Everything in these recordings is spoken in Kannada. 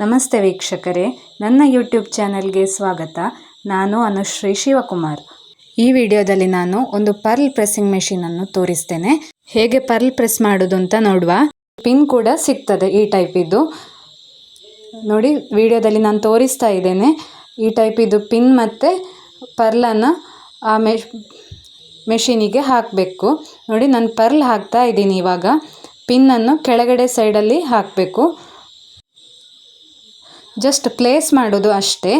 ನಮಸ್ತೆ ವೀಕ್ಷಕರೇ, ನನ್ನ ಯೂಟ್ಯೂಬ್ ಚಾನೆಲ್ಗೆ ಸ್ವಾಗತ. ನಾನು ಅನುಶ್ರೀ ಶಿವಕುಮಾರ್. ಈ ವಿಡಿಯೋದಲ್ಲಿ ನಾನು ಒಂದು ಪರ್ಲ್ ಪ್ರೆಸ್ಸಿಂಗ್ ಮೆಷಿನನ್ನು ತೋರಿಸ್ತೇನೆ. ಹೇಗೆ ಪರ್ಲ್ ಪ್ರೆಸ್ ಮಾಡೋದು ಅಂತ ನೋಡುವ. ಪಿನ್ ಕೂಡ ಸಿಗ್ತದೆ ಈ ಟೈಪ್ ಇದ್ದು. ನೋಡಿ, ವಿಡಿಯೋದಲ್ಲಿ ನಾನು ತೋರಿಸ್ತಾ ಇದ್ದೇನೆ. ಈ ಟೈಪ್ ಇದು ಪಿನ್ ಮತ್ತು ಪರ್ಲನ್ನು ಆ ಮೆಷಿನಿಗೆ ಹಾಕಬೇಕು. ನೋಡಿ, ನಾನು ಪರ್ಲ್ ಹಾಕ್ತಾ ಇದ್ದೀನಿ. ಇವಾಗ ಪಿನ್ನನ್ನು ಕೆಳಗಡೆ ಸೈಡಲ್ಲಿ ಹಾಕಬೇಕು. ಜಸ್ಟ್ ಪ್ಲೇಸ್ ಮಾಡೋದು ಅಷ್ಟೇ.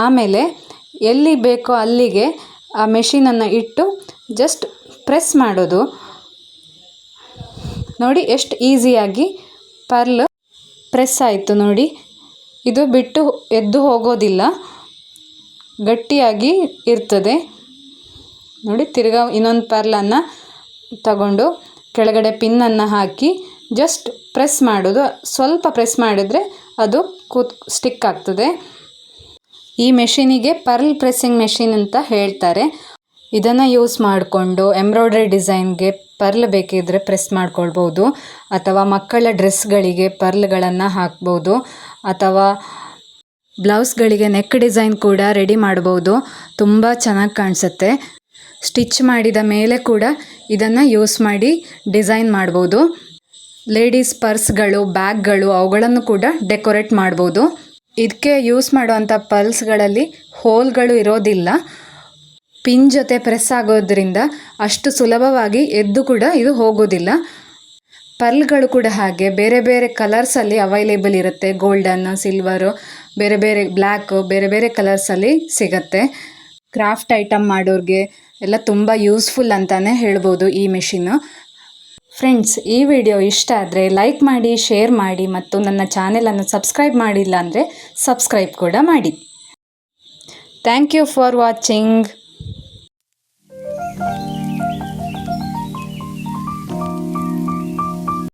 ಆಮೇಲೆ ಎಲ್ಲಿ ಬೇಕೋ ಅಲ್ಲಿಗೆ ಆ ಮೆಷಿನನ್ನು ಇಟ್ಟು ಜಸ್ಟ್ ಪ್ರೆಸ್ ಮಾಡೋದು. ನೋಡಿ, ಎಷ್ಟು ಈಸಿಯಾಗಿ ಪರ್ಲ್ ಪ್ರೆಸ್ ಆಯಿತು. ನೋಡಿ, ಇದು ಬಿಟ್ಟು ಎದ್ದು ಹೋಗೋದಿಲ್ಲ, ಗಟ್ಟಿಯಾಗಿ ಇರ್ತದೆ. ನೋಡಿ, ತಿರ್ಗಾ ಇನ್ನೊಂದು ಪರ್ಲನ್ನು ತಗೊಂಡು ಕೆಳಗಡೆ ಪಿನ್ನನ್ನು ಹಾಕಿ ಜಸ್ಟ್ ಪ್ರೆಸ್ ಮಾಡೋದು. ಸ್ವಲ್ಪ ಪ್ರೆಸ್ ಮಾಡಿದರೆ ಅದು ಸ್ಟಿಕ್ ಆಗ್ತದೆ. ಈ ಮೆಷಿನಿಗೆ ಪರ್ಲ್ ಪ್ರೆಸ್ಸಿಂಗ್ ಮೆಷಿನ್ ಅಂತ ಹೇಳ್ತಾರೆ. ಇದನ್ನು ಯೂಸ್ ಮಾಡಿಕೊಂಡು ಎಂಬ್ರಾಯ್ಡ್ರಿ ಡಿಸೈನ್ಗೆ ಪರ್ಲ್ ಬೇಕಿದ್ದರೆ ಪ್ರೆಸ್ ಮಾಡ್ಕೊಳ್ಬೋದು, ಅಥವಾ ಮಕ್ಕಳ ಡ್ರೆಸ್ಗಳಿಗೆ ಪರ್ಲ್ಗಳನ್ನು ಹಾಕ್ಬೋದು, ಅಥವಾ ಬ್ಲೌಸ್ಗಳಿಗೆ ನೆಕ್ ಡಿಸೈನ್ ಕೂಡ ರೆಡಿ ಮಾಡ್ಬೋದು. ತುಂಬ ಚೆನ್ನಾಗಿ ಕಾಣಿಸುತ್ತೆ. ಸ್ಟಿಚ್ ಮಾಡಿದ ಮೇಲೆ ಕೂಡ ಇದನ್ನು ಯೂಸ್ ಮಾಡಿ ಡಿಸೈನ್ ಮಾಡ್ಬೋದು. ಲೇಡೀಸ್ ಪರ್ಸ್ಗಳು, ಬ್ಯಾಗ್ಗಳು ಅವುಗಳನ್ನು ಕೂಡ ಡೆಕೋರೇಟ್ ಮಾಡ್ಬೋದು. ಇದಕ್ಕೆ ಯೂಸ್ ಮಾಡುವಂಥ ಪರ್ಲ್ಸ್ಗಳಲ್ಲಿ ಹೋಲ್ಗಳು ಇರೋದಿಲ್ಲ. ಪಿನ್ ಜೊತೆ ಪ್ರೆಸ್ ಆಗೋದ್ರಿಂದ ಅಷ್ಟು ಸುಲಭವಾಗಿ ಎದ್ದು ಕೂಡ ಇದು ಹೋಗೋದಿಲ್ಲ. ಪರ್ಲ್ಗಳು ಕೂಡ ಹಾಗೆ ಬೇರೆ ಬೇರೆ ಕಲರ್ಸಲ್ಲಿ ಅವೈಲೇಬಲ್ ಇರುತ್ತೆ. ಗೋಲ್ಡನ್, ಸಿಲ್ವರು, ಬೇರೆ ಬೇರೆ ಬ್ಲ್ಯಾಕ್, ಬೇರೆ ಬೇರೆ ಕಲರ್ಸಲ್ಲಿ ಸಿಗುತ್ತೆ. ಕ್ರಾಫ್ಟ್ ಐಟಮ್ ಮಾಡೋರಿಗೆ ಎಲ್ಲ ತುಂಬ ಯೂಸ್ಫುಲ್ ಅಂತಲೇ ಹೇಳ್ಬೋದು ಈ ಮೆಷಿನು. ಫ್ರೆಂಡ್ಸ್, ಈ ವಿಡಿಯೋ ಇಷ್ಟ ಆದರೆ ಲೈಕ್ ಮಾಡಿ, ಶೇರ್ ಮಾಡಿ, ಮತ್ತು ನನ್ನ ಚಾನೆಲನ್ನು ಸಬ್ಸ್ಕ್ರೈಬ್ ಮಾಡಿಲ್ಲ ಅಂದರೆ ಸಬ್ಸ್ಕ್ರೈಬ್ ಕೂಡ ಮಾಡಿ. Thank you for watching.